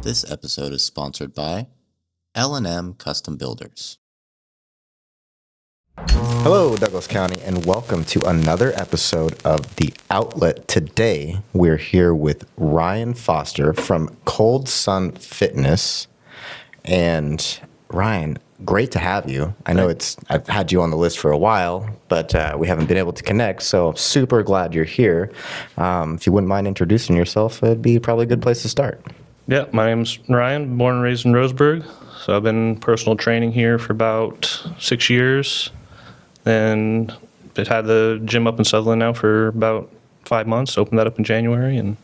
This episode is sponsored by L&M Custom Builders. Hello, Douglas County, and welcome to another episode of The Outlet. Today, we're here with Ryan Foster from Cold Sun Fitness. And Ryan, great to have you. I know I've had you on the list for a while, but we haven't been able to connect, so I'm super glad you're here. If you wouldn't mind introducing yourself, it'd be probably a good place to start. Yeah, my name's Ryan, born and raised in Roseburg. So I've been personal training here for about 6 years. Then I've had the gym up in Sutherlin now for about 5 months. Opened that up in January, and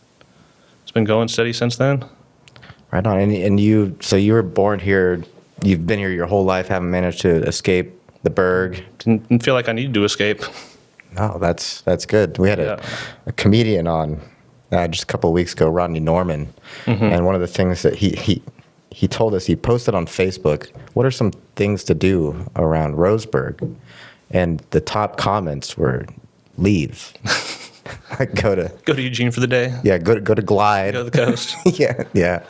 it's been going steady since then. Right on. And you were born here. You've been here your whole life, haven't managed to escape the Berg. Didn't feel like I needed to escape. Oh, that's good. We had a comedian on just a couple of weeks ago, Rodney Norman, and one of the things that he told us, he posted on Facebook, what are some things to do around Roseburg? And the top comments were leave. Like go to Eugene for the day. Yeah, go to Glide. Go to the coast. yeah.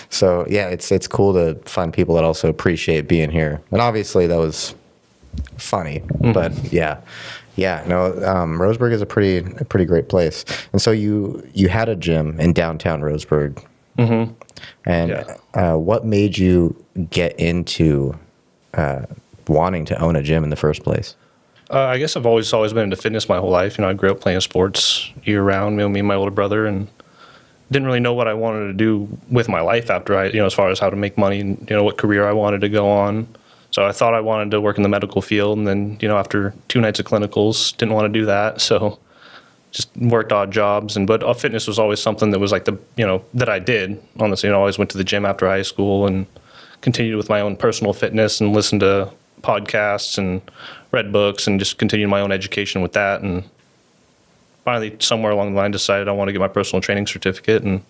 So yeah, it's cool to find people that also appreciate being here. And obviously that was funny, but yeah. No, Roseburg is a pretty great place. And so you had a gym in downtown Roseburg. And what made you get into wanting to own a gym in the first place? I guess I've always been into fitness my whole life. I grew up playing sports year round. Me and my older brother, and didn't really know what I wanted to do with my life after as far as how to make money and what career I wanted to go on. So I thought I wanted to work in the medical field, and then after 2 nights of clinicals, didn't want to do that. So just worked odd jobs, but fitness was always something that was like that I did. Honestly, I always went to the gym after high school and continued with my own personal fitness and listened to podcasts and read books and just continued my own education with that. And finally, somewhere along the line, decided I want to get my personal training certificate and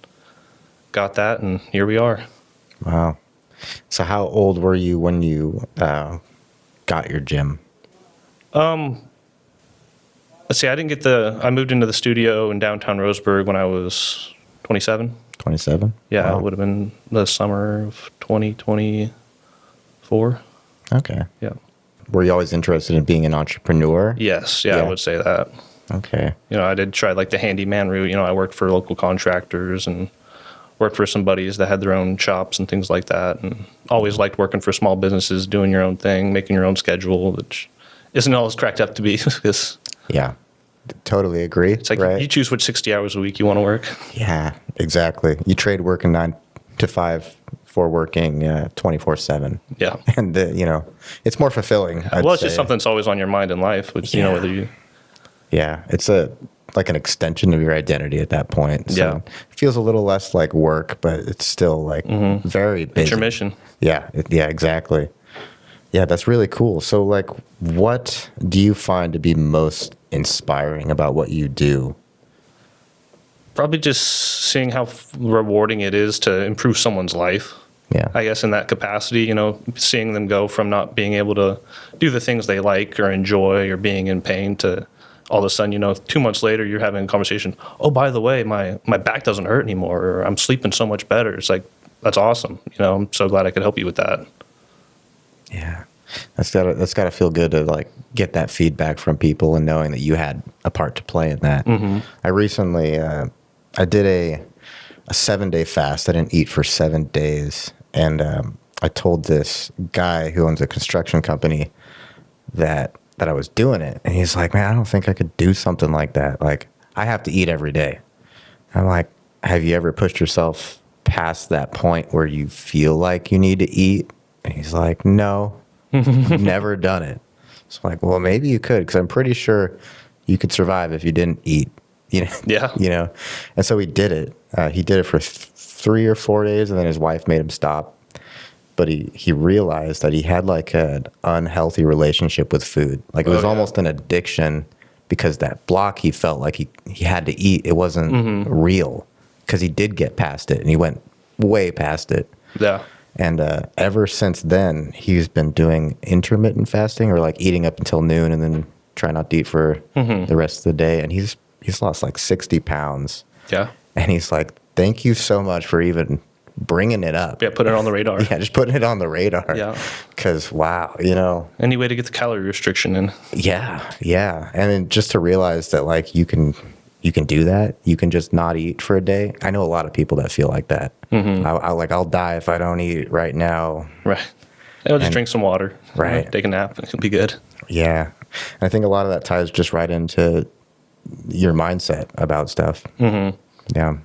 got that, and here we are. Wow. So how old were you when you got your gym? Let's see, I moved into the studio in downtown Roseburg when I was 27. 27? Yeah, Wow. It would have been the summer of 2024. Okay. Yeah. Were you always interested in being an entrepreneur? Yes, I would say that. Okay. I did try the handyman route. I worked for local contractors and worked for some buddies that had their own shops and things like that, and always liked working for small businesses, doing your own thing, making your own schedule, which isn't all it's cracked up to be. Yeah, totally agree. It's like right? you choose which 60 hours a week you want to work. Yeah, exactly. You trade working 9 to 5 for working 24/7. Yeah. And, it's more fulfilling, I'd It's say. just something that's always on your mind in life, which, whether you... Yeah, it's like an extension of your identity at that point. So it feels a little less like work, but it's still very busy. It's your mission. Yeah, exactly. Yeah, that's really cool. So what do you find to be most inspiring about what you do? Probably just seeing how rewarding it is to improve someone's life. Yeah. I guess in that capacity, seeing them go from not being able to do the things they like or enjoy or being in pain to all of a sudden, 2 months later, you're having a conversation. Oh, by the way, my back doesn't hurt anymore, or I'm sleeping so much better. It's like, that's awesome. I'm so glad I could help you with that. Yeah. That's gotta feel good to get that feedback from people and knowing that you had a part to play in that. I recently I did a 7-day fast. I didn't eat for 7 days, and I told this guy who owns a construction company that I was doing it, and he's like, "Man, I don't think I could do something like that. I have to eat every day." I'm like, "Have you ever pushed yourself past that point where you feel like you need to eat?" And he's like, "No, never done it." So I'm like, well, maybe you could, because I'm pretty sure you could survive if you didn't eat. Yeah. And so he did it. He did it for 3 or 4 days, and then his wife made him stop. But he realized that he had an unhealthy relationship with food. It was almost an addiction, because that block he felt like he had to eat, it wasn't real, because he did get past it, and he went way past it. Yeah. And ever since then, he's been doing intermittent fasting, or eating up until noon and then try not to eat for the rest of the day. And he's lost 60 pounds. Yeah. And he's like, "Thank you so much for even bringing it up. Yeah, put it on the radar. Yeah, just putting it on the radar. Yeah. Because, wow, Any way to get the calorie restriction in. Yeah, yeah. And then just to realize that, like, you can do that. You can just not eat for a day. I know a lot of people that feel like that. Mm-hmm. I'll die if I don't eat right now. Right. I'll just drink some water. Right. Take a nap. It'll be good. Yeah. And I think a lot of that ties just right into your mindset about stuff. Mm-hmm. Yeah.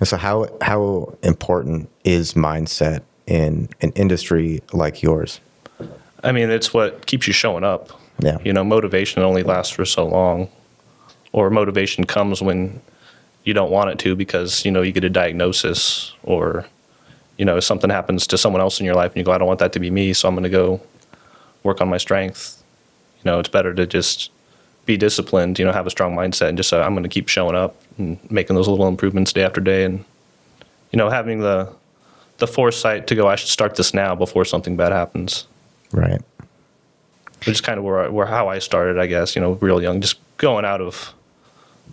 And so how important is mindset in an industry like yours? I mean, it's what keeps you showing up. Yeah. Motivation only lasts for so long. Or motivation comes when you don't want it to because, you get a diagnosis or, something happens to someone else in your life and you go, I don't want that to be me, so I'm going to go work on my strength. It's better to just be disciplined, have a strong mindset and just say, I'm going to keep showing up and making those little improvements day after day and, having the foresight to go, I should start this now before something bad happens. Right. Which is kind of how I started, I guess, real young, just going out of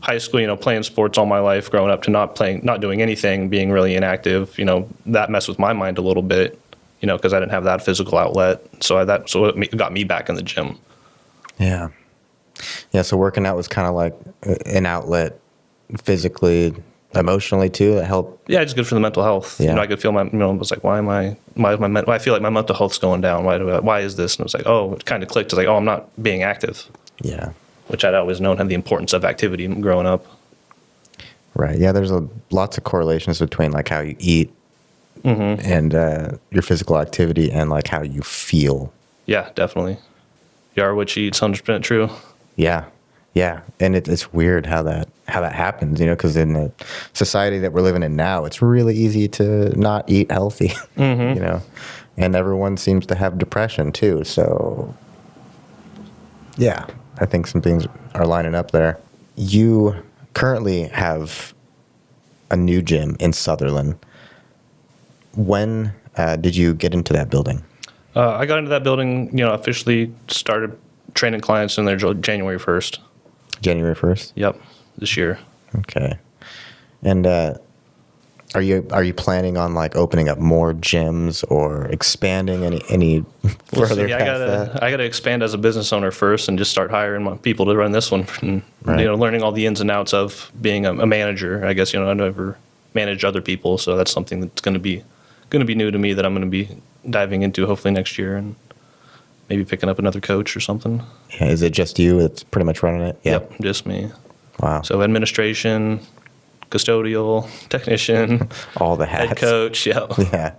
high school, playing sports all my life, growing up to not doing anything, being really inactive, that messed with my mind a little bit, because I didn't have that physical outlet. So it got me back in the gym. Yeah. Yeah. So working out was kind of like an outlet physically, emotionally too. That helped. Yeah, it's good for the mental health. Yeah. I could feel I was like, why I feel like my mental health's going down. Why is this? And it was like, oh, it kind of clicked. It's like, oh, I'm not being active. Yeah. Which I'd always known had the importance of activity growing up. Right. Yeah. There's lots of correlations between like how you eat and your physical activity and like how you feel. Yeah, definitely. You are what you eat. 100% true. Yeah. Yeah. And it's weird how that happens, because in the society that we're living in now, it's really easy to not eat healthy, and everyone seems to have depression too. So yeah, I think some things are lining up there. You currently have a new gym in Sutherlin. When did you get into that building? I got into that building, officially started training clients in there January 1st. January 1st? Yep, this year. Okay. And are you planning on like opening up more gyms or expanding any further past that? I gotta expand as a business owner first and just start hiring my people to run this one. And, Right. Learning all the ins and outs of being a manager. I guess I never managed other people, so that's something that's going to be new to me that I'm going to be diving into hopefully next year and maybe picking up another coach or something. Yeah, is it just you that's pretty much running it? Yeah. Yep, just me. Wow. So administration, custodial, technician, All the hats. head coach, yep. Yeah.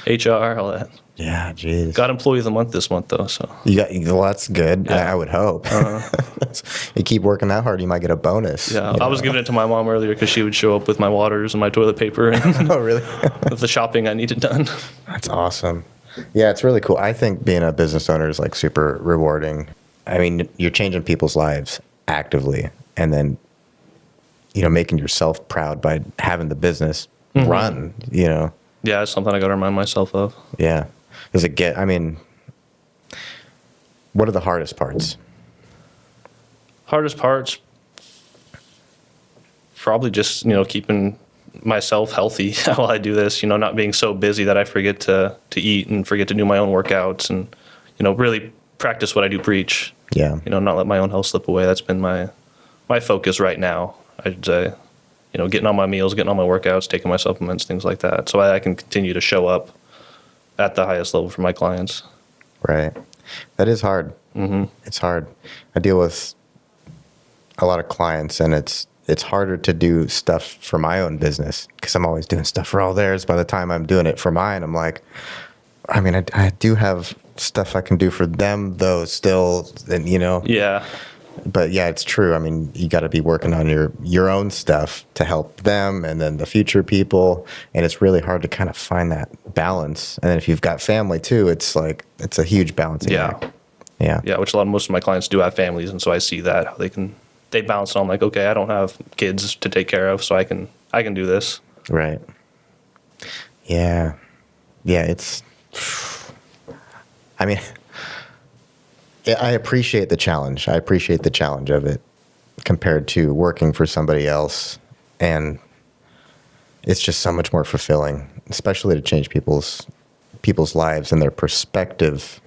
HR, all that. Yeah, jeez. Got employee of the month this month though, so. Well, that's good. Yeah. I would hope. You keep working that hard, you might get a bonus. Yeah, I was giving it to my mom earlier because she would show up with my waters and my toilet paper and Oh, really? with the shopping I needed done. That's awesome. Yeah, it's really cool. I think being a business owner is like super rewarding. I mean, you're changing people's lives actively and then, making yourself proud by having the business run, Yeah, it's something I got to remind myself of. Yeah. What are the hardest parts? Hardest parts, probably just, keeping myself healthy while I do this, not being so busy that I forget to eat and forget to do my own workouts and, really practice what I do preach. Yeah. Not let my own health slip away. That's been my focus right now. I'd say, getting on my meals, getting on my workouts, taking my supplements, things like that. So I can continue to show up at the highest level for my clients. Right. That is hard. Mm-hmm. It's hard. I deal with a lot of clients and it's harder to do stuff for my own business because I'm always doing stuff for all theirs. By the time I'm doing it for mine, I'm like, I do have stuff I can do for them though still, and Yeah. But yeah, it's true. I mean, you got to be working on your own stuff to help them and then the future people. And it's really hard to kind of find that balance. And then if you've got family too, it's like, it's a huge balancing act. Yeah. Yeah, which most of my clients do have families. And so I see that how they balance it. I'm like, okay, I don't have kids to take care of, so I can do this. Right. Yeah. Yeah. I appreciate the challenge. I appreciate the challenge of it compared to working for somebody else and it's just so much more fulfilling, especially to change people's lives and their perspective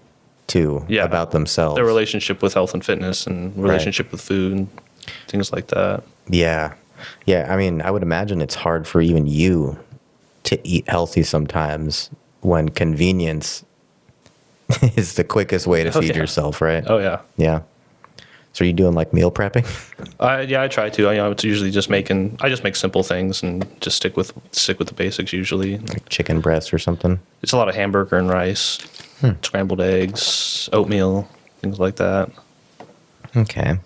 too about themselves. Their relationship with health and fitness and relationship with food and things like that. Yeah. Yeah. I mean, I would imagine it's hard for even you to eat healthy sometimes when convenience is the quickest way to feed yourself, right? Oh, yeah. Yeah. So are you doing like meal prepping? I try to. It's usually I just make simple things and just stick with the basics usually. Like chicken breast or something? It's a lot of hamburger and rice, scrambled eggs, oatmeal, things like that. Okay.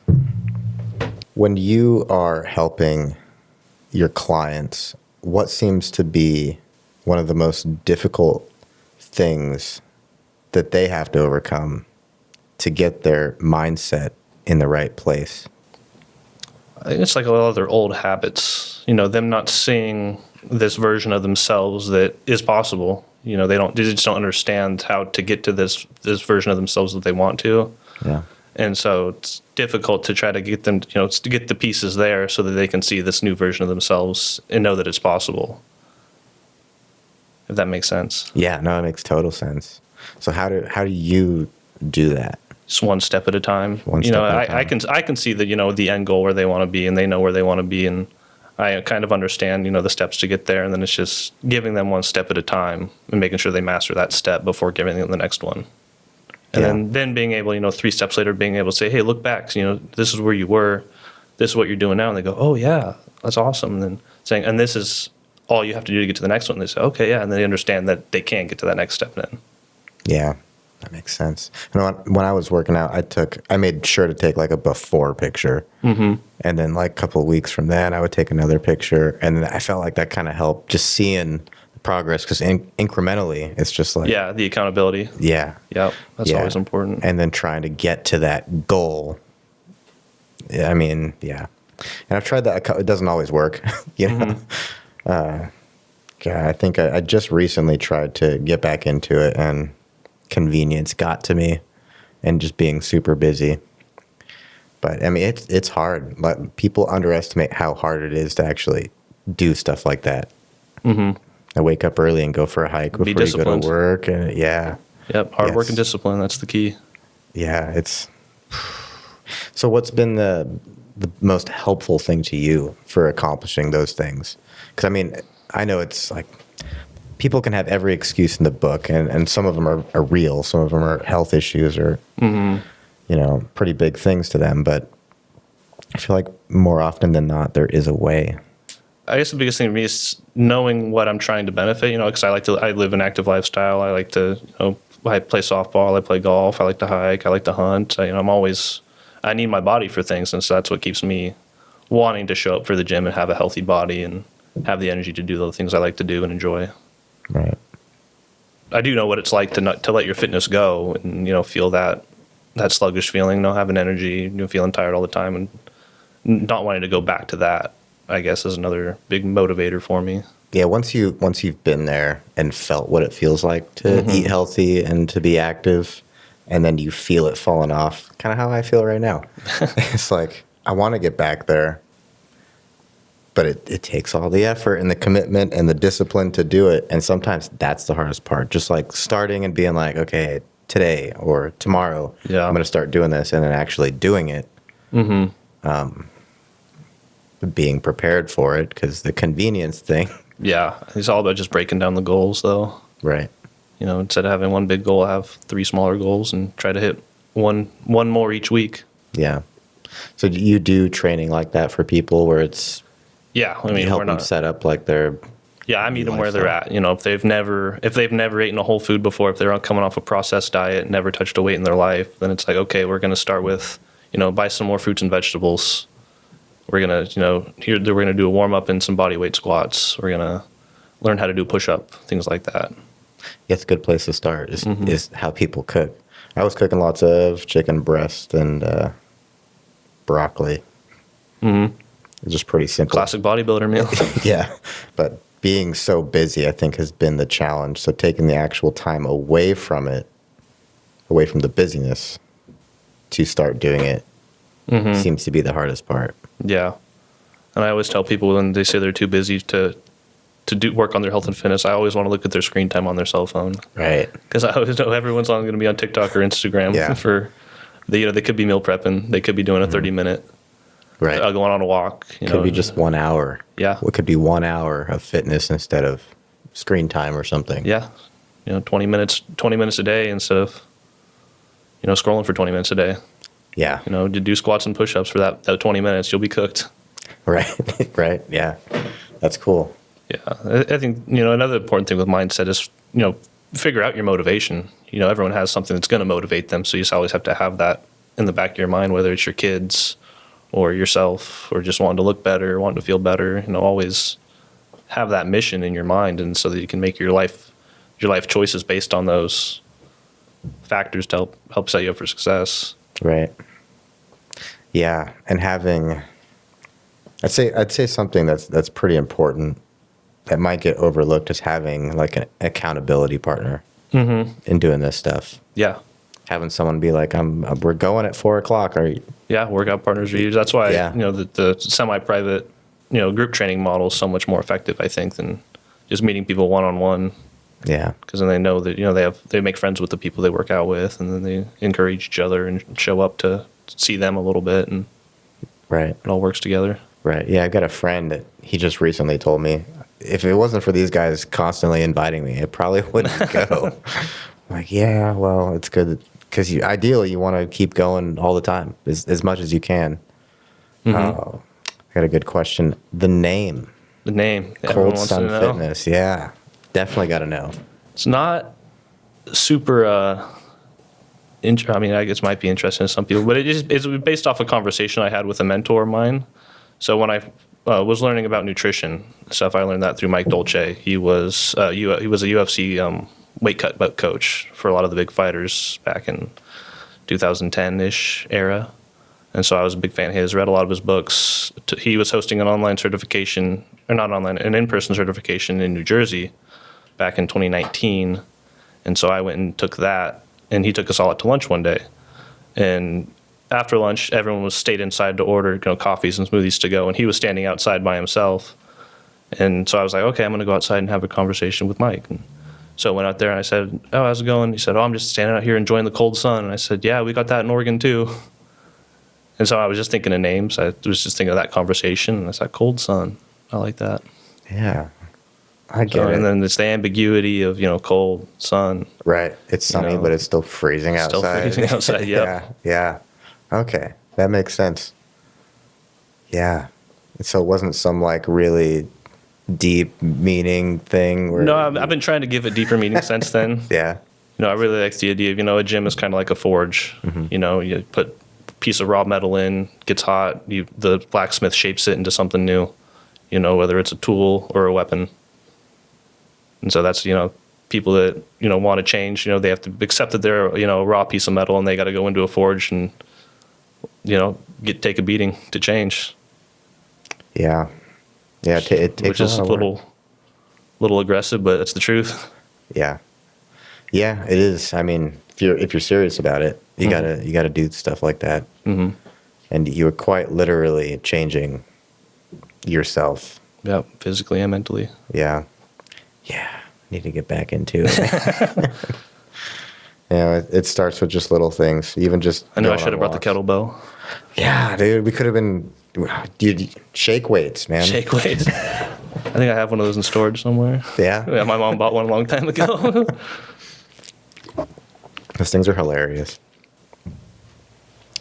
When you are helping your clients, what seems to be one of the most difficult things that they have to overcome to get their mindset in the right place? I think it's like a lot of their old habits, them not seeing this version of themselves that is possible. They just don't understand how to get to this version of themselves that they want to. Yeah. And so it's difficult to try to get them, to get the pieces there so that they can see this new version of themselves and know that it's possible. If that makes sense. Yeah, no, it makes total sense. So how do you do that? Just one step at a time. One step at a time. I can see the end goal where they want to be, and they know where they want to be, and I kind of understand, the steps to get there, and then it's just giving them one step at a time and making sure they master that step before giving them the next one. And then being able, 3 steps later, being able to say, hey, look back, this is where you were, this is what you're doing now, and they go, oh yeah, that's awesome. And then saying, and this is all you have to do to get to the next one. And they say, okay, yeah, and then they understand that they can get to that next step then. Yeah, that makes sense. When I was working out, I made sure to take like a before picture. Mm-hmm. And then like a couple of weeks from then, I would take another picture. And then I felt like that kind of helped just seeing the progress because incrementally, it's just like. Yeah, the accountability. Yeah. Yep, that's always important. And then trying to get to that goal. I mean, yeah. And I've tried that. It doesn't always work, Mm-hmm. I think I just recently tried to get back into it, and convenience got to me, and just being super busy. But I mean, it's hard. Like, people underestimate how hard it is to actually do stuff like that. Mm-hmm. I wake up early and go for a hike before you go to work, and Yep, hard work and discipline. That's the key. Yeah, it's. So, what's been the most helpful thing to you for accomplishing those things? Because I mean, I know it's like people can have every excuse in the book, and some of them are real. Some of them are health issues or, pretty big things to them. But I feel like more often than not, there is a way. I guess the biggest thing to me is knowing what I'm trying to benefit, because I live an active lifestyle. I like to, I play softball, I play golf, I like to hike, I like to hunt. I need my body for things, and so that's what keeps me wanting to show up for the gym and have a healthy body and have the energy to do the things I like to do and enjoy. Right. I do know what it's like to let your fitness go and, feel that sluggish feeling, having energy, feeling tired all the time and not wanting to go back to that, I guess, is another big motivator for me. Yeah, once you've been there and felt what it feels like to eat healthy and to be active, and then you feel it falling off, kind of how I feel right now. It's like, I want to get back there, but it takes all the effort and the commitment and the discipline to do it. And sometimes that's the hardest part. Just like starting and being like, okay, today or tomorrow, I'm going to start doing this, and then actually doing it. Mm-hmm. Being prepared for it, because the convenience thing. Yeah, it's all about just breaking down the goals, though. Right. Instead of having one big goal, have 3 smaller goals and try to hit one more each week. Yeah. So do you do training like that for people where it's... Yeah, you help them set up like their... Yeah, I meet them where they're at. If they've never eaten a whole food before, if they're coming off a processed diet, never touched a weight in their life, then it's like, okay, we're going to start with, buy some more fruits and vegetables. We're going to, we're going to do a warm up and some body weight squats. We're going to learn how to do push up, things like that. Yeah, it's a good place to start is how people cook. I was cooking lots of chicken breast and broccoli. Mm-hmm. It's just pretty simple. Classic bodybuilder meal. Yeah, but being so busy, I think, has been the challenge. So taking the actual time away from it, away from the busyness, to start doing it seems to be the hardest part. Yeah. And I always tell people when they say they're too busy to to work on their health and fitness, I always want to look at their screen time on their cell phone. Right. Because I always know everyone's going to be on TikTok or Instagram they could be meal prepping. They could be doing a 30-minute, Right. Going on a walk. Could be just 1 hour. Yeah. It could be 1 hour of fitness instead of screen time or something. Yeah. 20 minutes a day instead of, scrolling for 20 minutes a day. Yeah. To do squats and push-ups for that 20 minutes, you'll be cooked. Right. Right. Yeah. That's cool. Yeah. I think, another important thing with mindset is, figure out your motivation. Everyone has something that's going to motivate them. So you just always have to have that in the back of your mind, whether it's your kids or yourself or just wanting to look better, wanting to feel better, always have that mission in your mind. And so that you can make your life choices based on those factors to help set you up for success. Right. Yeah. And having, I'd say something that's pretty important that might get overlooked is having like an accountability partner in doing this stuff. Yeah. Having someone be like, we're going at 4:00. Are you? Yeah. Workout partners are huge. That's why, the semi-private, group training model is so much more effective, I think, than just meeting people one-on-one. Yeah. Because then they know that, they make friends with the people they work out with, and then they encourage each other and show up to see them a little bit, and Right. it all works together. Right. Yeah. I've got a friend that he just recently told me, if it wasn't for these guys constantly inviting me, it probably wouldn't go. I'm like, yeah, well, it's good because ideally you want to keep going all the time as much as you can. I got a good question. The name. Everyone Cold wants Sun to know. Fitness. Yeah. Definitely got to know. It's not super. I guess it might be interesting to some people, but it's based off a conversation I had with a mentor of mine. So when I was learning about nutrition stuff, I learned that through Mike Dolce. He was a UFC weight cut coach for a lot of the big fighters back in 2010-ish era. And so I was a big fan of his, read a lot of his books. He was hosting an online certification, or not online, an in-person certification in New Jersey back in 2019. And so I went and took that, and he took us all out to lunch one day. And after lunch, everyone stayed inside to order coffees and smoothies to go, and he was standing outside by himself. And so I was like, okay, I'm going to go outside and have a conversation with Mike. And so I went out there and I said, oh, how's it going? He said, oh, I'm just standing out here enjoying the cold sun. And I said, yeah, we got that in Oregon too. And so I was just thinking of names. I was just thinking of that conversation, and I said, cold sun. I like that. Yeah. I get it. And then it's the ambiguity of, cold, sun. Right. It's sunny, but it's still freezing outside. Still freezing outside, Yeah. Yeah. Okay. That makes sense. Yeah. So it wasn't some like really deep meaning thing where No, I've been trying to give it deeper meaning since then. Yeah. I really like the idea of, a gym is kind of like a forge. You put a piece of raw metal in, gets hot, the blacksmith shapes it into something new, whether it's a tool or a weapon. And so that's, people that, want to change, they have to accept that they're, a raw piece of metal, and they got to go into a forge and, take a beating to change. Yeah. Yeah. It takes which is a little aggressive, but it's the truth. Yeah. Yeah, it is. I mean, if you're serious about it, you gotta do stuff like that. Mm-hmm. And you are quite literally changing yourself. Yeah, physically and mentally. Yeah. Yeah. Need to get back into it. It starts with just little things. Even just I know I should have brought the kettlebell. Yeah, dude, we could have been. Dude, shake weights, man. Shake weights. I think I have one of those in storage somewhere. Yeah. Yeah, my mom bought one a long time ago. Those things are hilarious.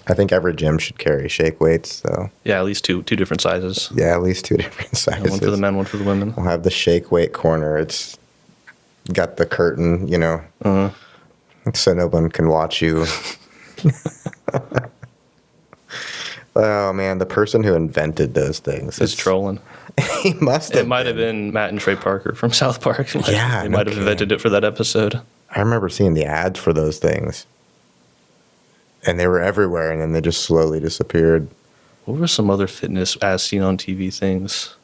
I think every gym should carry shake weights, though. Yeah, at least two different sizes. Yeah, at least two different sizes. One for the men, one for the women. We'll have the shake weight corner. It's got the curtain, so no one can watch you. Oh, man, the person who invented those things is trolling. He must have. It might have been Matt and Trey Parker from South Park. They might have invented it for that episode. I remember seeing the ads for those things. And they were everywhere, and then they just slowly disappeared. What were some other fitness as seen on TV things?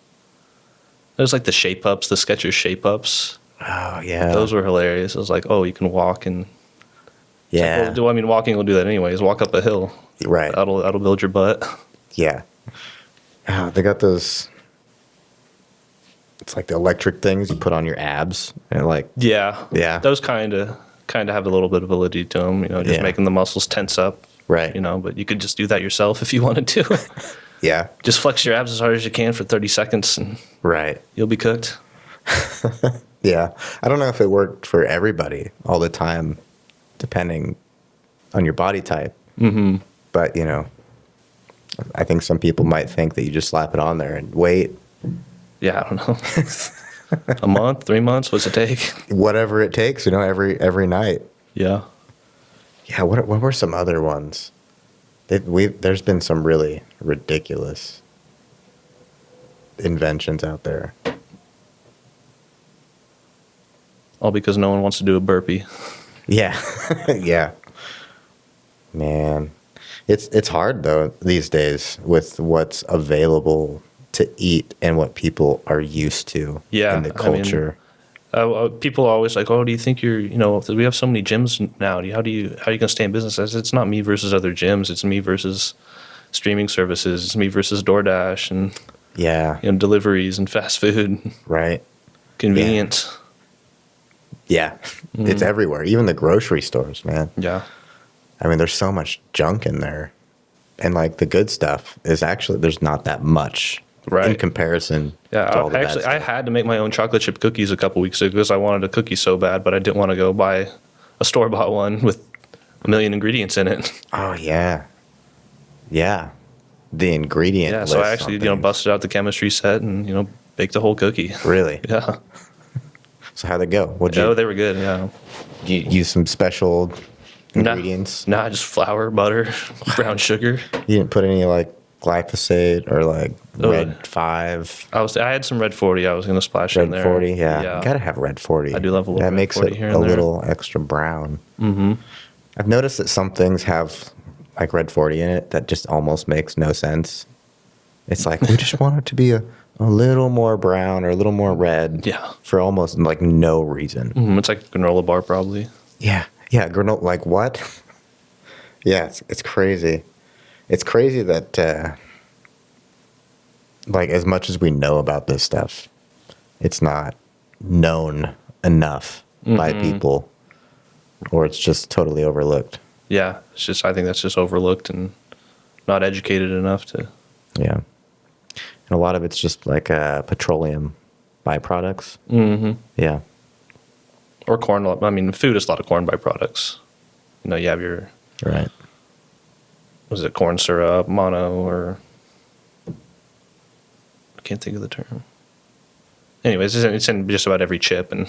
There's like the shape-ups, the Skechers shape-ups. Oh, yeah. Those were hilarious. It was like, oh, you can walk and... Yeah. Like, well, walking will do that anyways. Walk up a hill. Right. That'll build your butt. Yeah. Oh, they got those It's like the electric things you put on your abs, and like Yeah. Those kind of have a little bit of validity to them, just making the muscles tense up. Right. But you could just do that yourself if you wanted to. Yeah. Just flex your abs as hard as you can for 30 seconds and Right. you'll be cooked. Yeah. I don't know if it worked for everybody all the time, depending on your body type. Mm-hmm. But, I think some people might think that you just slap it on there and wait. Yeah, I don't know. A month, 3 months, what's it take? Whatever it takes, every night. Yeah. Yeah, what were some other ones? There's been some really ridiculous inventions out there. All because no one wants to do a burpee. Yeah. Yeah. Man. It's hard though these days with what's available to eat and what people are used to in the culture. People are always like, "Oh, do you think you're? We have so many gyms now. How are you gonna stay in business?" I said, it's not me versus other gyms. It's me versus streaming services. It's me versus DoorDash and deliveries and fast food. Right. Convenience. Yeah. It's everywhere. Even the grocery stores, man. Yeah. I mean, there's so much junk in there, and like the good stuff is actually there's not that much. Right. In comparison to all the bad stuff. I had to make my own chocolate chip cookies a couple weeks ago because I wanted a cookie so bad, but I didn't want to go buy a store-bought one with a million ingredients in it. Oh, yeah. Yeah. The ingredient list. So I actually, busted out the chemistry set and, baked the whole cookie. Really? Yeah. So how'd it go? They were good, yeah. Did you use some special ingredients? Nah, just flour, butter, brown sugar. You didn't put any, like, glyphosate or, like, Red 5? I had some Red 40 I was going to splash in there. Red 40, yeah. You gotta have Red 40. I do love a little That Red makes 40 it here a and there. little extra brown. Mm-hmm. I've noticed that some things have, like, Red 40 in it that just almost makes no sense. It's like, we just want it to be a little more brown or a little more red. Yeah. For almost, like, no reason. Mm-hmm. It's like a granola bar, probably. Yeah. Yeah, granola, like, what? Yeah, it's crazy. It's crazy that, like, as much as we know about this stuff, it's not known enough by people, or it's just totally overlooked. Yeah, I think that's just overlooked and not educated enough to. Yeah. And a lot of it's just like petroleum byproducts. Mm-hmm. Yeah. Or corn. I mean, food is a lot of corn byproducts. You have your. Right. Was it corn syrup, mono, or. I can't think of the term. Anyways, it's in just about every chip and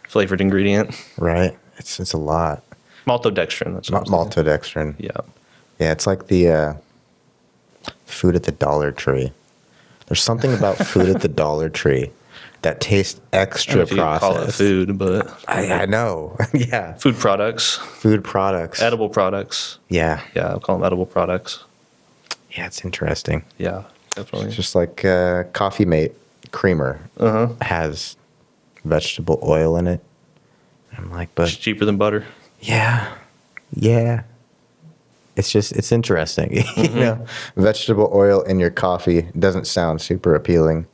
flavored ingredient. Right. It's a lot. Maltodextrin. That's what Maltodextrin. Yeah. Yeah, it's like the food at the Dollar Tree. There's something about food at the Dollar Tree that tastes extra if you processed. call it food, but I know. Yeah. Food products. Food products. Edible products. Yeah. Yeah, I'll call them edible products. Yeah, it's interesting. Yeah, definitely. It's just like Coffee Mate creamer has vegetable oil in it. I'm like, but It's cheaper than butter. yeah. It's interesting. Vegetable oil in your coffee doesn't sound super appealing.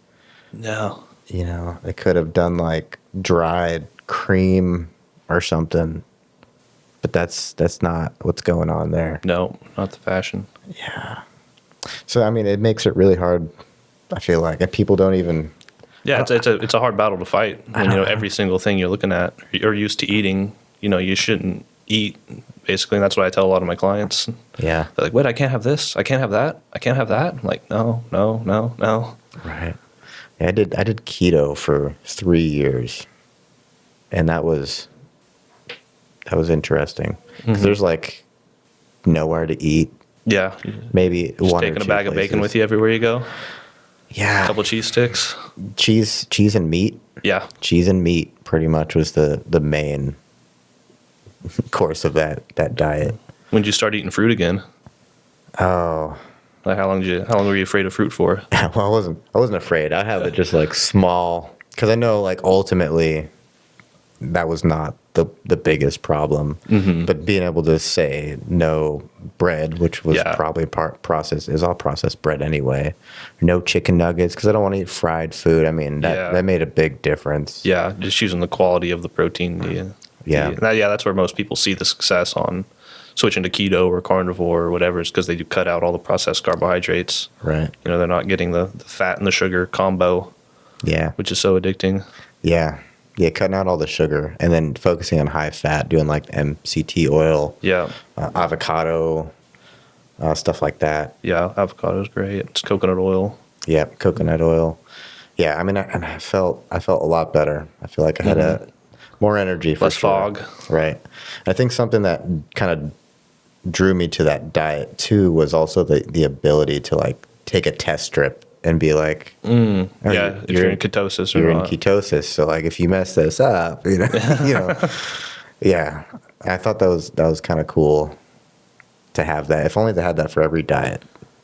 No. They could have done like dried cream or something, but that's not what's going on there. No, not the fashion. Yeah. So I mean, it makes it really hard. I feel like, and people don't even. Yeah, it's a hard battle to fight. And every single thing you're looking at or used to eating, you shouldn't eat. Basically, and that's what I tell a lot of my clients. Yeah. They're like, "Wait, I can't have this. I can't have that. I can't have that." I'm like, no. Right. Yeah, I did keto for 3 years, and that was interesting. 'Cause there's like nowhere to eat. Yeah. Maybe Just one or taking two a bag of bacon places. with you everywhere you go. Yeah. A couple cheese sticks. Cheese and meat. Yeah. Cheese and meat pretty much was the main course of that diet. When did you start eating fruit again? Oh. Like how long were you afraid of fruit for? Well, I wasn't afraid. I have it just like small, because I know like ultimately that was not the biggest problem. But being able to say no bread, which was probably all processed bread anyway, no chicken nuggets because I don't want to eat fried food. I mean, that made a big difference. Yeah, just choosing the quality of the protein. That's where most people see the success on switching to keto or carnivore or whatever, is because they do cut out all the processed carbohydrates. Right. They're not getting the fat and the sugar combo. Yeah. Which is so addicting. Yeah. Yeah, cutting out all the sugar and then focusing on high fat, doing like MCT oil. Yeah. Avocado, stuff like that. Yeah, avocado is great. It's coconut oil. Yeah, coconut oil. Yeah, I mean, I felt a lot better. I feel like I had more energy for less fog. Right. I think something that kind of drew me to that diet too was also the ability to like take a test strip and be like, if you're in ketosis or you're not. in ketosis. So like, if you mess this up, yeah, I thought that was kind of cool to have that. If only they had that for every diet,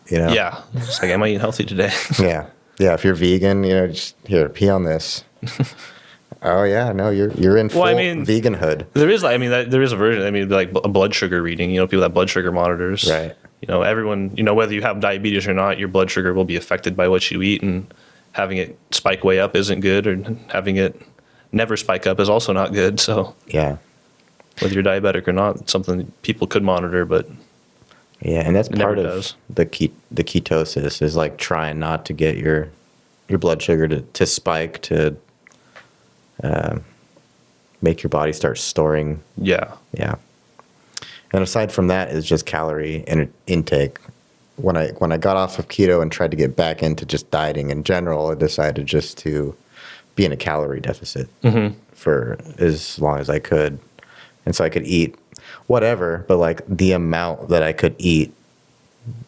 Yeah, it's like, am I eating healthy today? yeah. If you're vegan, just here, pee on this. Oh yeah, no, you're in full veganhood. There is there is a version. I mean, like a blood sugar reading. People have blood sugar monitors. Right. Everyone. Whether you have diabetes or not, your blood sugar will be affected by what you eat, and having it spike way up isn't good, or having it never spike up is also not good. So yeah, whether you're diabetic or not, it's something people could monitor, but yeah, and that's part of the ketosis is like trying not to get your blood sugar to spike to. Make your body start storing. Yeah. And aside from that is just calorie intake. When I got off of keto and tried to get back into just dieting in general, I decided just to be in a calorie deficit for as long as I could. And so I could eat whatever, but like the amount that I could eat,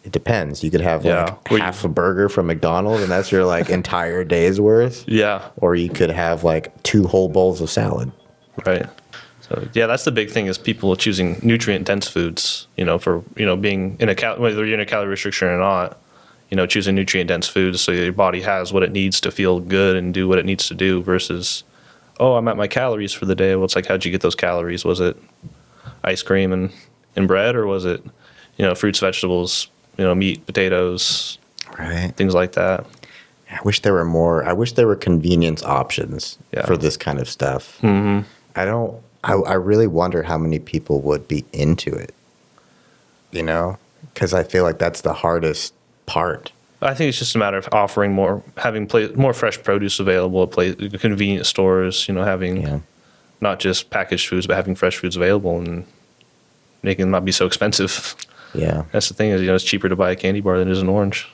it depends. You could have like half a burger from McDonald's and that's your like entire day's worth. Yeah. Or you could have like 2 whole bowls of salad. Right. So that's the big thing is people choosing nutrient dense foods, for, being in whether you're in a calorie restriction or not, choosing nutrient dense foods so your body has what it needs to feel good and do what it needs to do versus, oh, I'm at my calories for the day. Well, it's like, how'd you get those calories? Was it ice cream and bread, or was it, fruits, vegetables, meat, potatoes, right? Things like that. I wish there were convenience options for this kind of stuff. Mm-hmm. I really wonder how many people would be into it, because I feel like that's the hardest part. I think it's just a matter of offering having more fresh produce available at convenience stores, having not just packaged foods, but having fresh foods available and making them not be so expensive. Yeah. That's the thing is, it's cheaper to buy a candy bar than it is an orange.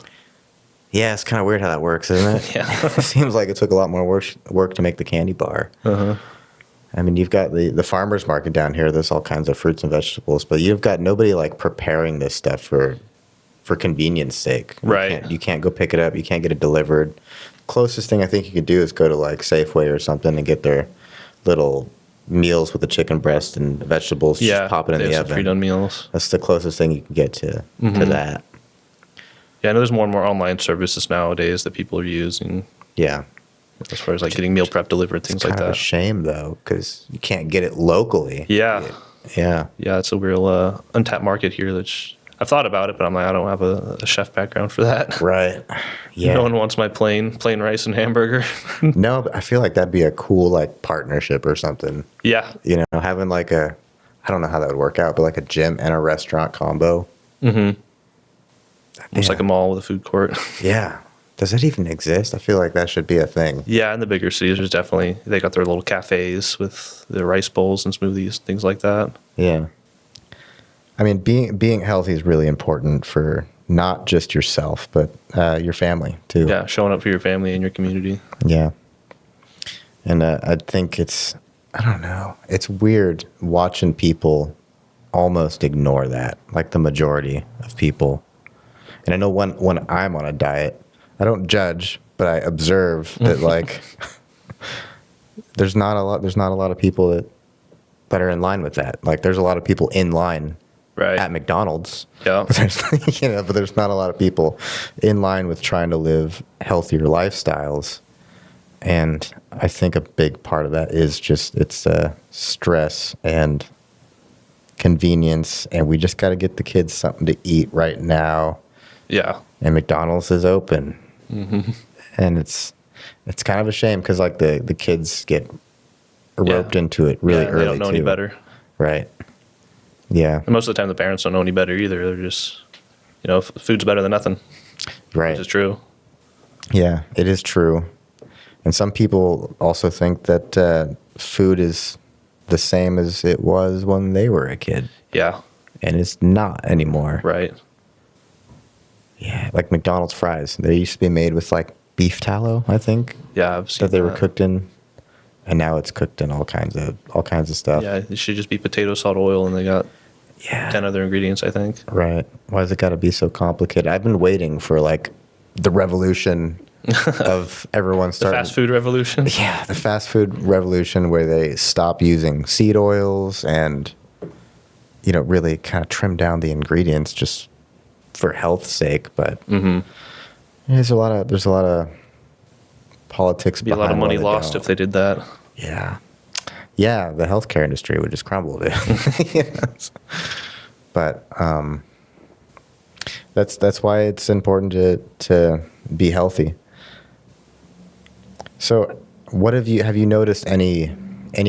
Yeah, it's kind of weird how that works, isn't it? Yeah. It seems like it took a lot more work to make the candy bar. Uh-huh. I mean, you've got the farmer's market down here. There's all kinds of fruits and vegetables, but you've got nobody like preparing this stuff for convenience sake. Right. You can't go pick it up. You can't get it delivered. Closest thing I think you could do is go to like Safeway or something and get their little meals with the chicken breast and vegetables. Just pop it in the oven. Pre-done meals. That's the closest thing you can get to that. Yeah, I know there's more and more online services nowadays that people are using. Yeah. As far as like getting meal prep delivered, things like that. It's kind of a shame though, because you can't get it locally. Yeah. Yeah, it's a real untapped market here. I've thought about it, but I'm like, I don't have a chef background for that. Right. Yeah. No one wants my plain rice and hamburger. No, but I feel like that'd be a cool like partnership or something. Yeah. Having like I don't know how that would work out, but like a gym and a restaurant combo. Mm-hmm. Almost like a mall with a food court. Yeah. Does that even exist? I feel like that should be a thing. Yeah, in the bigger cities, there's definitely, they got their little cafes with their rice bowls and smoothies, things like that. Yeah. I mean, being healthy is really important for not just yourself, but your family too. Yeah, showing up for your family and your community. Yeah. And I think I don't know, it's weird watching people almost ignore that, like the majority of people. And I know when I'm on a diet, I don't judge, but I observe that like there's not a lot of people that are in line with that. Like there's a lot of people in line at McDonald's. Yeah. But there's not a lot of people in line with trying to live healthier lifestyles. And I think a big part of that is just it's stress and convenience, and we just got to get the kids something to eat right now. Yeah. And McDonald's is open, and it's kind of a shame because like the kids get roped into it really early. They don't know any too. better. Right. Yeah. And most of the time, the parents don't know any better either. They're just, food's better than nothing. Right. Which is true. Yeah, it is true. And some people also think that food is the same as it was when they were a kid. Yeah. And it's not anymore. Right. Yeah, like McDonald's fries. They used to be made with like beef tallow, I think. Yeah, I've seen that they were cooked in, and now it's cooked in all kinds of stuff. Yeah, it should just be potato, salt, oil, and they got 10 other ingredients, I think. Right. Why has it got to be so complicated? I've been waiting for like the revolution of everyone starting. The fast food revolution? Yeah, the fast food revolution where they stop using seed oils and, really kind of trim down the ingredients just for health's sake. But there's a lot of politics Be a lot of money lost if they did that. Yeah. Yeah, the healthcare industry would just crumble. Yes. But that's why it's important to be healthy. So, what have you noticed any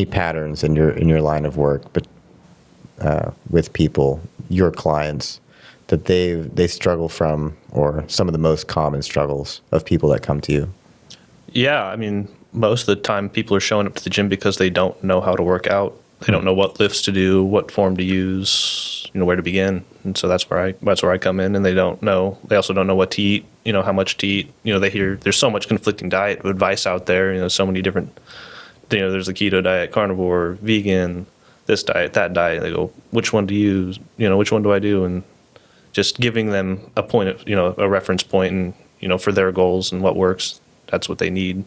patterns in your line of work, but with people, your clients, that they struggle from, or some of the most common struggles of people that come to you? Yeah, I mean, most of the time people are showing up to the gym because they don't know how to work out. They don't know what lifts to do, what form to use, where to begin. And so that's where I come in, and they also don't know what to eat, how much to eat. They hear there's so much conflicting diet advice out there, so many different, there's the keto diet, carnivore, vegan, this diet, that diet. They go, which one to use? Which one do I do? And just giving them a point of, a reference point and, for their goals and what works. That's what they need.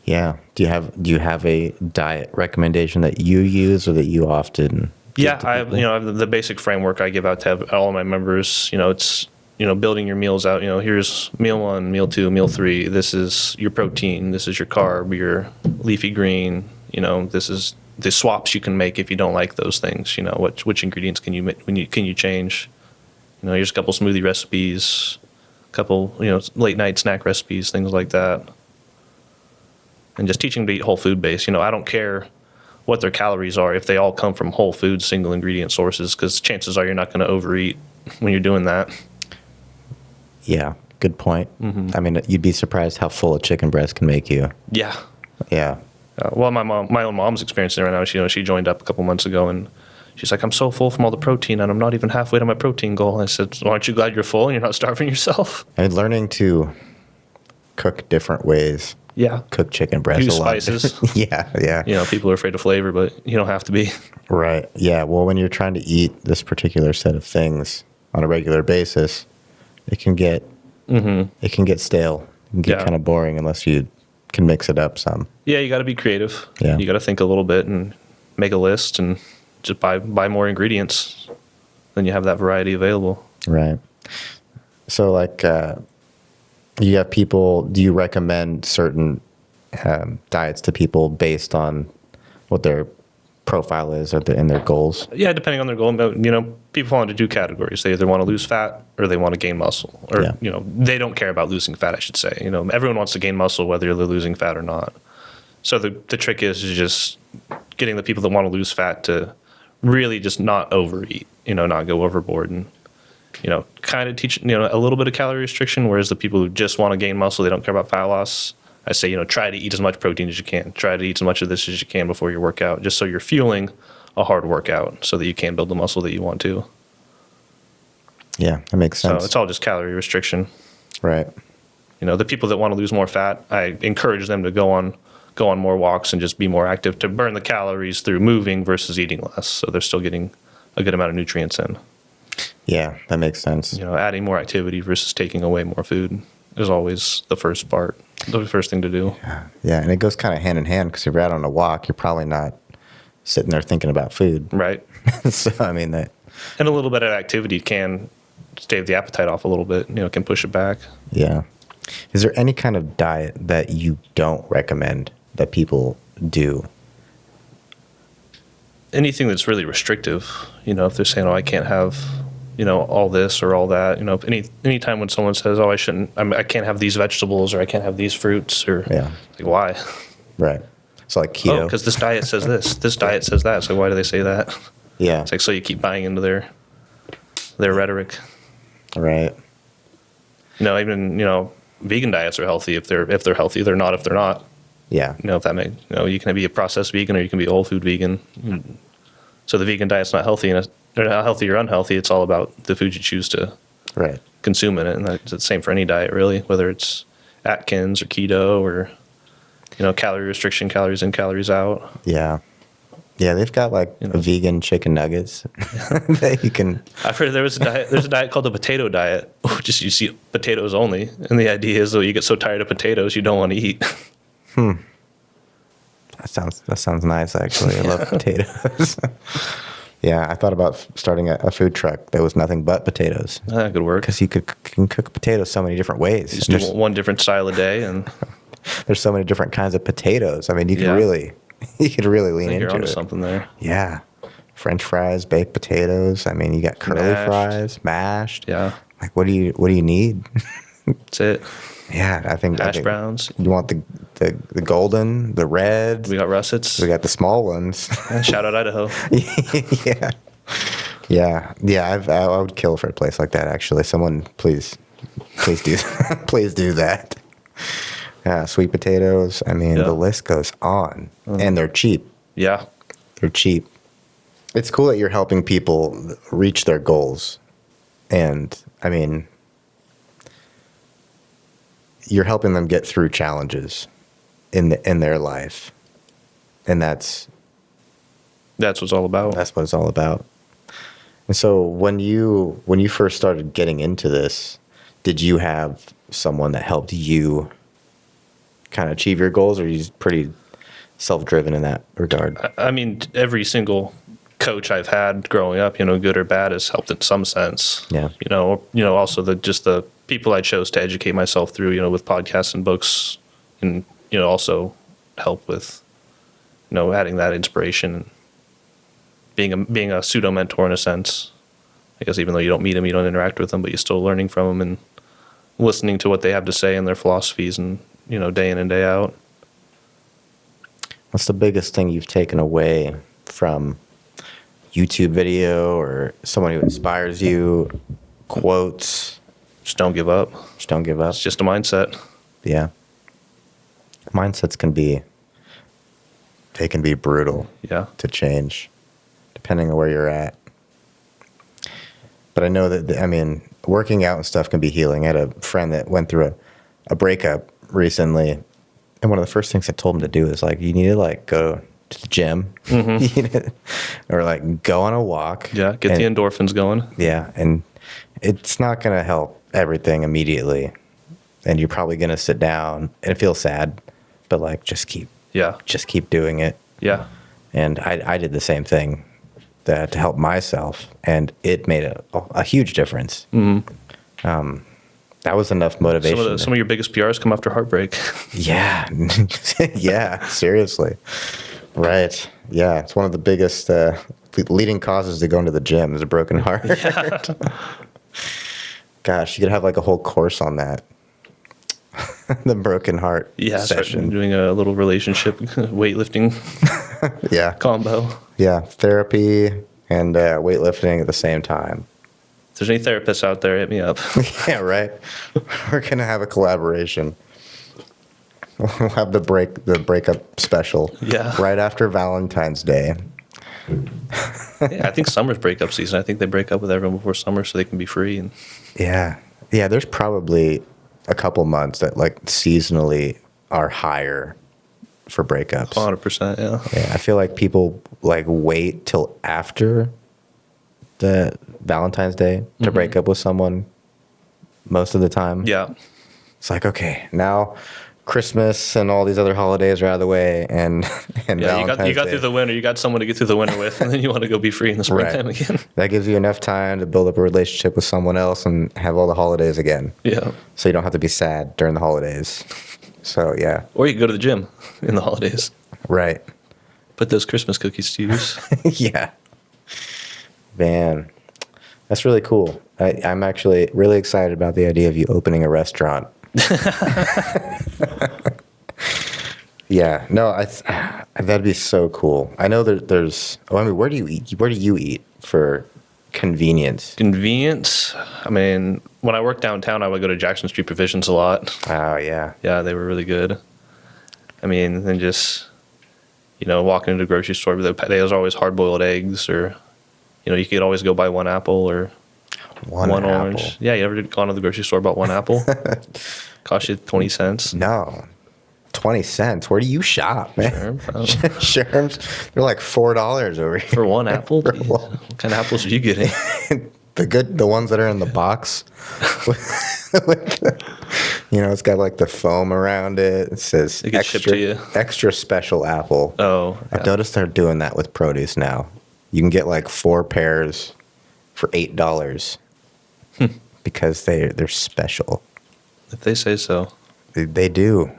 Yeah. Do you have a diet recommendation that you use or that you often give to I have, people? I have the basic framework I give out to all of my members. It's, building your meals out. Here's meal 1, meal 2, meal 3. This is your protein. This is your carb, your leafy green. This is the swaps you can make if you don't like those things. Which ingredients can you change? Here's a couple smoothie recipes, a couple, late night snack recipes, things like that. And just teaching them to eat whole food based. I don't care what their calories are if they all come from whole food, single ingredient sources, because chances are you're not going to overeat when you're doing that. Yeah, good point. I mean, you'd be surprised how full a chicken breast can make you. Yeah. Yeah. Well, my own mom's experiencing it right now. She joined up a couple months ago, and she's like, I'm so full from all the protein, and I'm not even halfway to my protein goal. I said, well, aren't you glad you're full and you're not starving yourself? And learning to cook different ways. Yeah. Cook chicken breast Use a lot. spices. Yeah. People are afraid of flavor, but you don't have to be. Right. Yeah. Well, when you're trying to eat this particular set of things on a regular basis, it can get stale. It can get kind of boring unless you can mix it up some. Yeah, you got to be creative. Yeah. You got to think a little bit and make a list and just buy more ingredients. Then you have that variety available. Right. So, like, you have people. Do you recommend certain diets to people based on what their profile is and their goals? Yeah, depending on their goal. People fall into 2 categories. They either want to lose fat or they want to gain muscle. Or, they don't care about losing fat, I should say. Everyone wants to gain muscle whether they're losing fat or not. So the trick is just getting the people that want to lose fat to really just not overeat, not go overboard and, kind of teach, a little bit of calorie restriction, whereas the people who just want to gain muscle, they don't care about fat loss. I say, try to eat as much protein as you can. Try to eat as much of this as you can before your workout, just so you're fueling a hard workout so that you can build the muscle that you want to. Yeah, that makes sense. So it's all just calorie restriction. Right. The people that want to lose more fat, I encourage them to go on more walks and just be more active to burn the calories through moving versus eating less. So they're still getting a good amount of nutrients in. Yeah, that makes sense. Adding more activity versus taking away more food is always the first thing to do. Yeah, and it goes kind of hand in hand because if you're out on a walk, you're probably not sitting there thinking about food. Right. So, I mean, that. And a little bit of activity can stave the appetite off a little bit, can push it back. Yeah. Is there any kind of diet that you don't recommend that people do? Anything that's really restrictive, if they're saying, oh, I can't have, all this or all that, any time when someone says, oh, I can't have these vegetables or I can't have these fruits or like, why? Right. So like keto. Oh, because this diet says this diet says that. So why do they say that? Yeah. It's like, so you keep buying into their rhetoric. Right. Even, vegan diets are healthy if they're healthy. They're not if they're not. Yeah. If that makes, you can be a processed vegan or you can be a whole food vegan. So the vegan diet's not healthy, and they're not healthy or unhealthy. It's all about the food you choose to consume in it. And that's the same for any diet, really, whether it's Atkins or keto or, calorie restriction, calories in, calories out. Yeah. Yeah, they've got like vegan chicken nuggets that you can. I've heard there's a diet called the potato diet, just you see potatoes only. And the idea is that you get so tired of potatoes, you don't want to eat. That sounds nice, actually. I love potatoes. Yeah, I thought about starting a food truck that was nothing but potatoes. That could work. Because you can cook potatoes so many different ways. You just do one different style a day, and there's so many different kinds of potatoes. I mean, you could really lean into you're onto it. something there. Yeah, French fries, baked potatoes. I mean, you got curly fries, mashed. Yeah. Like, what do you need? That's it. Yeah, I think hash browns. You want the golden, the reds. We got russets. We got the small ones. Shout out Idaho. Yeah. I would kill for a place like that. Actually, someone please do please do that. Yeah, sweet potatoes. I mean, the list goes on, and they're cheap. Yeah, they're cheap. It's cool that you're helping people reach their goals, and I mean, you're helping them get through challenges in their life, and that's what it's all about. That's what it's all about. And so when you first started getting into this, did you have someone that helped you kind of achieve your goals, or are you pretty self-driven in that regard? I mean, every single coach I've had growing up, good or bad, has helped in some sense. Yeah. Also the people I chose to educate myself through, with podcasts and books, and also help with, adding that inspiration and being a pseudo mentor in a sense. I guess even though you don't meet them, you don't interact with them, but you're still learning from them and listening to what they have to say and their philosophies, and day in and day out. What's the biggest thing you've taken away from YouTube video or someone who inspires you? Quotes? Just don't give up. Just don't give up. It's just a mindset. Yeah. Mindsets can be brutal to change, depending on where you're at. But I know that, working out and stuff can be healing. I had a friend that went through a breakup recently, and one of the first things I told him to do is, like, you need to, like, go to the gym, or, like, go on a walk. Yeah, get the endorphins going. Yeah, and it's not going to help everything immediately, and you're probably going to sit down and feel sad, but, like, just keep doing it. Yeah. And I did the same thing to help myself, and it made a huge difference. Mm-hmm. That was enough motivation. Some of your biggest PRs come after heartbreak. Yeah. Yeah, seriously. Right. Yeah, it's one of the biggest leading causes to go into the gym is a broken heart. Yeah. Gosh, you could have like a whole course on that. The broken heart session. Doing a little relationship weightlifting combo. Yeah, therapy and weightlifting at the same time. If there's any therapists out there, hit me up. Yeah, right. We're going to have a collaboration. We'll have the breakup special right after Valentine's Day. Yeah, I think summer's breakup season. I think they break up with everyone before summer so they can be free. And yeah, there's probably a couple months that like seasonally are higher for breakups. 100%, Yeah, I feel like people like wait till after the Valentine's Day to break up with someone most of the time. Yeah. It's like, okay, now Christmas and all these other holidays are out of the way, and Yeah, you Valentine's got Day. through the winter. You got someone to get through the winter with, and then you want to go be free in the springtime Right. again. That gives you enough time to build up a relationship with someone else and have all the holidays again. Yeah. So you don't have to be sad during the holidays. So yeah, Or you can go to the gym in the holidays. right. Put those Christmas cookies to use. Yeah. Man, that's really cool. I'm actually really excited about the idea of you opening a restaurant. Yeah, no, that'd be so cool. I know there's. Oh, I mean, where do you eat? Where do you eat for convenience? Convenience. I mean, when I worked downtown, I would go to Jackson Street Provisions a lot. Oh yeah, Yeah, they were really good. I mean, then just, walking into the grocery store, there's always hard-boiled eggs, or, you could always go buy one apple or one one apple. orange. Yeah, you ever gone to the grocery store, bought one apple? Cost you 20 cents. No, 20 cents. Where do you shop, man? Sherm, I don't know. Sherms, they're like $4 over here. For one apple? For Jeez, one. what kind of apples are you getting? The ones that are in the box. It's got like the foam around it. It says It gets shipped to you. extra special apple. Oh, I've yeah. noticed they're doing that with produce now. You can get like 4 pairs for $8 because they're special. If they say so. They do.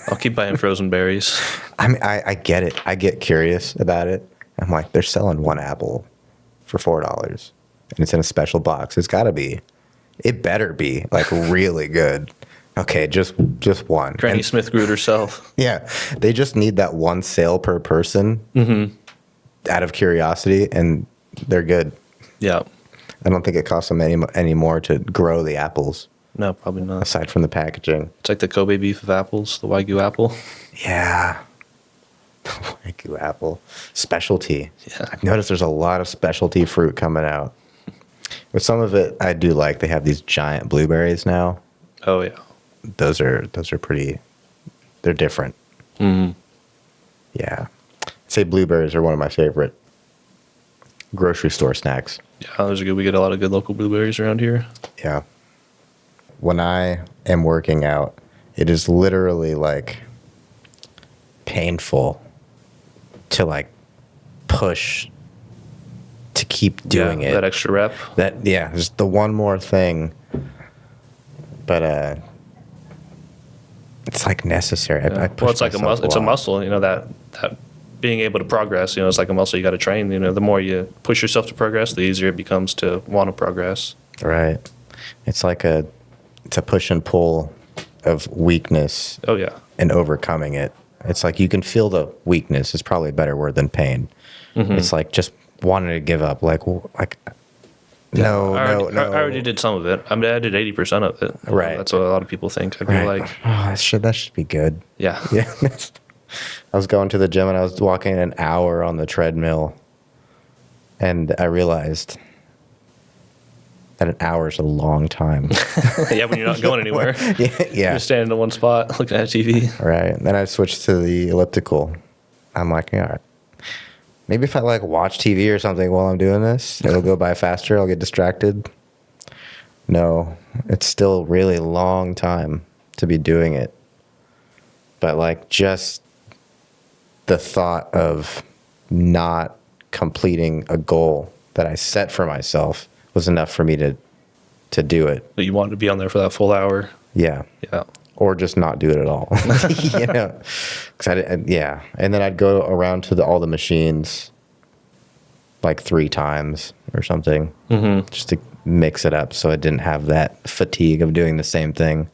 I'll keep buying frozen berries. I mean, I get it. I get curious about it. I'm like, they're selling one apple for $4, and it's in a special box. It's got to be. It better be like really good. Okay, just one. Granny And- Smith grew it herself. Yeah, they just need that one sale per person out of curiosity, and they're good. Yeah. I don't think it costs them any more to grow the apples, No, probably not. aside from the packaging. It's like the Kobe beef of apples, the Wagyu apple. Yeah. Wagyu apple. Specialty. Yeah. I've noticed there's a lot of specialty fruit coming out. But some of it I do like. They have these giant blueberries now. Oh, yeah. Those are pretty, they're different. Mm-hmm. Yeah. I'd say blueberries are one of my favorite grocery store snacks. Yeah, those are good. We get a lot of good local blueberries around here. Yeah. When I am working out, it is literally like painful to like push to keep doing it. That extra rep. Just the one more thing. But it's like necessary. I push Well, it's like a myself muscle. It's a lot. muscle. that being able to progress. It's like a muscle you got to train. The more you push yourself to progress, the easier it becomes to want to progress. Right. It's like it's a push and pull of weakness Oh yeah. and overcoming it. It's like you can feel the weakness. It's probably a better word than pain. It's like just wanting to give up. No. I already did some of it. I mean, I did 80% of it. Right. That's what a lot of people think. I feel Right. like, that should be good. yeah. Yeah. I was going to the gym and I was walking an hour on the treadmill, and I realized that an hour is a long time. Yeah, when you're not going anywhere. Yeah. You're standing in one spot looking at TV. Right. Then I switched to the elliptical. I'm like, all right. Maybe if I like watch TV or something while I'm doing this, it'll go by faster. I'll get distracted. No, it's still a really long time to be doing it. But like just the thought of not completing a goal that I set for myself was enough for me to do it. But you wanted to be on there for that full hour. Yeah. Yeah. Or just not do it at all. Yeah. And then I'd go around to all the machines like 3 times or something, just to mix it up so I didn't have that fatigue of doing the same thing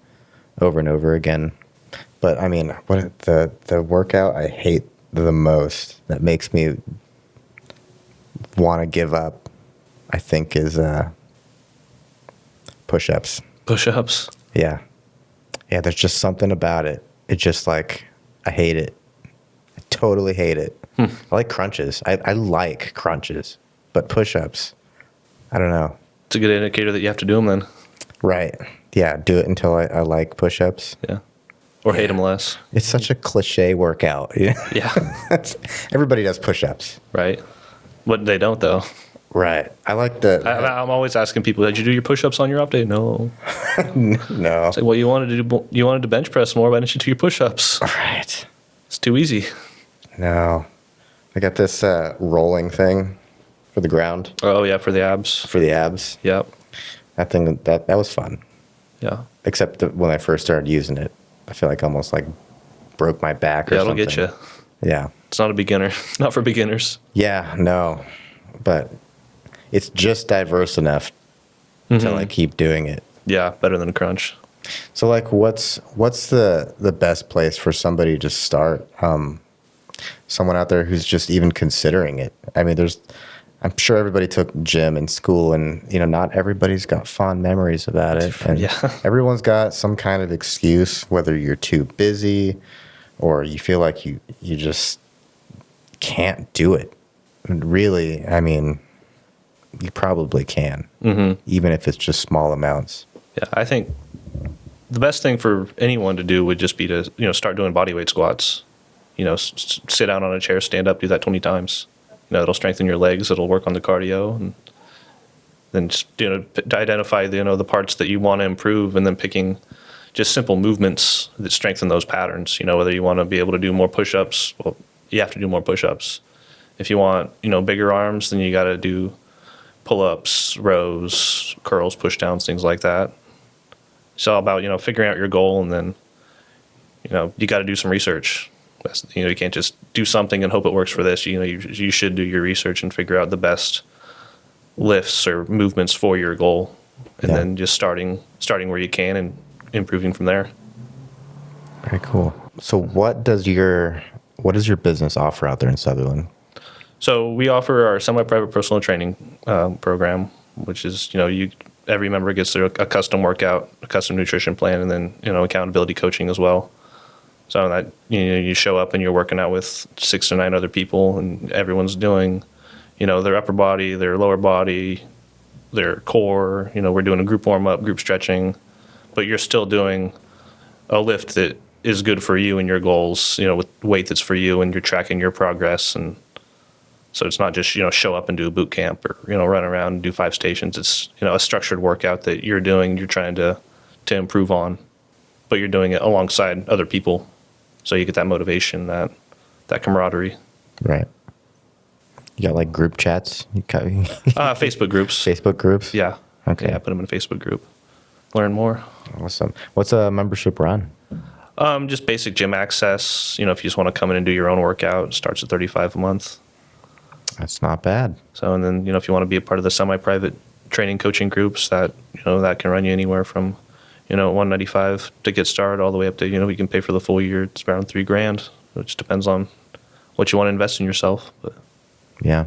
over and over again. But I mean, what the workout I hate the most that makes me want to give up, I think, is push-ups. Push-ups. Yeah. Yeah, there's just something about it. It's just like, I hate it. I totally hate it. I like crunches. I like crunches. But push-ups, I don't know. It's a good indicator that you have to do them then. Right. Yeah, do it until I like push-ups. Yeah. Or hate them less. It's such a cliche workout. Yeah. Everybody does push-ups. Right. What they don't, though. Right. I like the. I'm always asking people, did you do your push-ups on your off day? No. No. It's like, well, you wanted to bench press more. Why didn't you do your push-ups? Right. It's too easy. No. I got this rolling thing for the ground, Oh yeah, for the abs. for the abs. Yep. That thing, that was fun. Yeah. Except that when I first started using it, I feel like I almost like broke my back or Yeah, it'll something. get you. Yeah. It's not a beginner. Not for beginners. Yeah, no. But it's just diverse enough to like keep doing it. Yeah, better than a crunch. So like what's the best place for somebody to start? Someone out there who's just even considering it. I mean, I'm sure everybody took gym in school, and not everybody's got fond memories about it. And Yeah. everyone's got some kind of excuse, whether you're too busy or you feel like you just can't do it. And really, I mean, you probably can, even if it's just small amounts. Yeah, I think the best thing for anyone to do would just be to start doing bodyweight squats. Sit down on a chair, stand up, do that 20 times. It'll strengthen your legs. It'll work on the cardio, and then just to identify the parts that you want to improve, and then picking just simple movements that strengthen those patterns. Whether you want to be able to do more push-ups, well, you have to do more push-ups. If you want bigger arms, then you got to do pull-ups, rows, curls, push-downs, things like that. It's all about figuring out your goal, and then you got to do some research. You can't just do something and hope it works for this. You should do your research and figure out the best lifts or movements for your goal, and then just starting where you can and improving from there. Very cool. So what does your business offer out there in Sutherlin? So we offer our semi-private personal training program, which is every member gets a custom workout, a custom nutrition plan, and then accountability coaching as well. So that you show up and you're working out with 6 to 9 other people, and everyone's doing their upper body, their lower body, their core. We're doing a group warm up, group stretching, but you're still doing a lift that is good for you and your goals. With weight that's for you, and you're tracking your progress. And so it's not just show up and do a boot camp, or run around and do 5 stations. It's a structured workout that you're doing. You're trying to improve on, but you're doing it alongside other people. So you get that motivation, that camaraderie. Right. You got like group chats? Facebook groups. Facebook groups? Yeah. Okay. Yeah, put them in a Facebook group. Learn more. Awesome. What's a membership run? Just basic gym access. If you just want to come in and do your own workout, it starts at $35 a month. That's not bad. So, and then, if you want to be a part of the semi-private training coaching groups, that can run you anywhere from $195 to get started, all the way up to you can pay for the full year. It's around $3,000, which depends on what you want to invest in yourself. But yeah,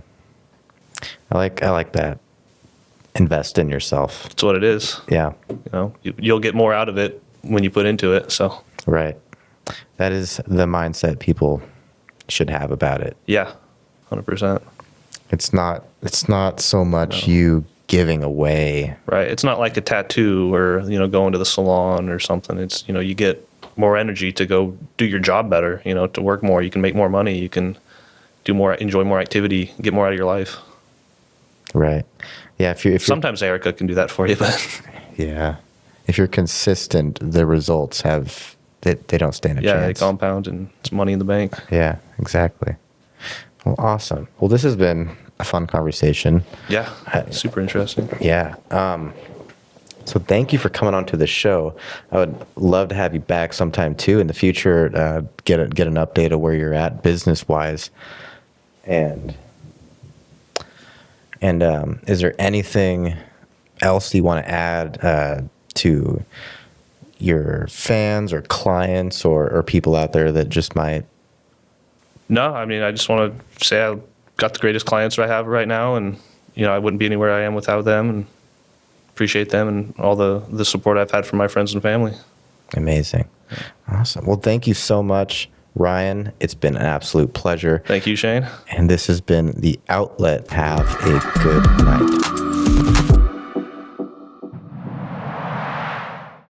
I like that. Invest in yourself. That's what it is. Yeah, you'll get more out of it when you put into it. So right, that is the mindset people should have about it. Yeah, 100%. It's not so much you giving away. Right. It's not like a tattoo or, going to the salon or something. It's, you get more energy to go do your job better, to work more. You can make more money. You can do more, enjoy more activity, get more out of your life. Right. Yeah. If sometimes Erica can do that for you, but yeah, if you're consistent, the results they don't stand a chance. Yeah, they compound, and it's money in the bank. Yeah, exactly. Well, awesome. Well, this has been a fun conversation. Yeah, super interesting. Yeah. So thank you for coming on to the show. I would love to have you back sometime too in the future. Get an update of where you're at business wise, and is there anything else you want to add to your fans or clients or people out there that just might? No, I mean, I just want to say I've got the greatest clients that I have right now, and I wouldn't be anywhere I am without them, and appreciate them and all the support I've had from my friends and family. Amazing. Awesome. Well, thank you so much, Ryan. It's been an absolute pleasure. Thank you, Shane. And this has been The Outlet. Have a good night.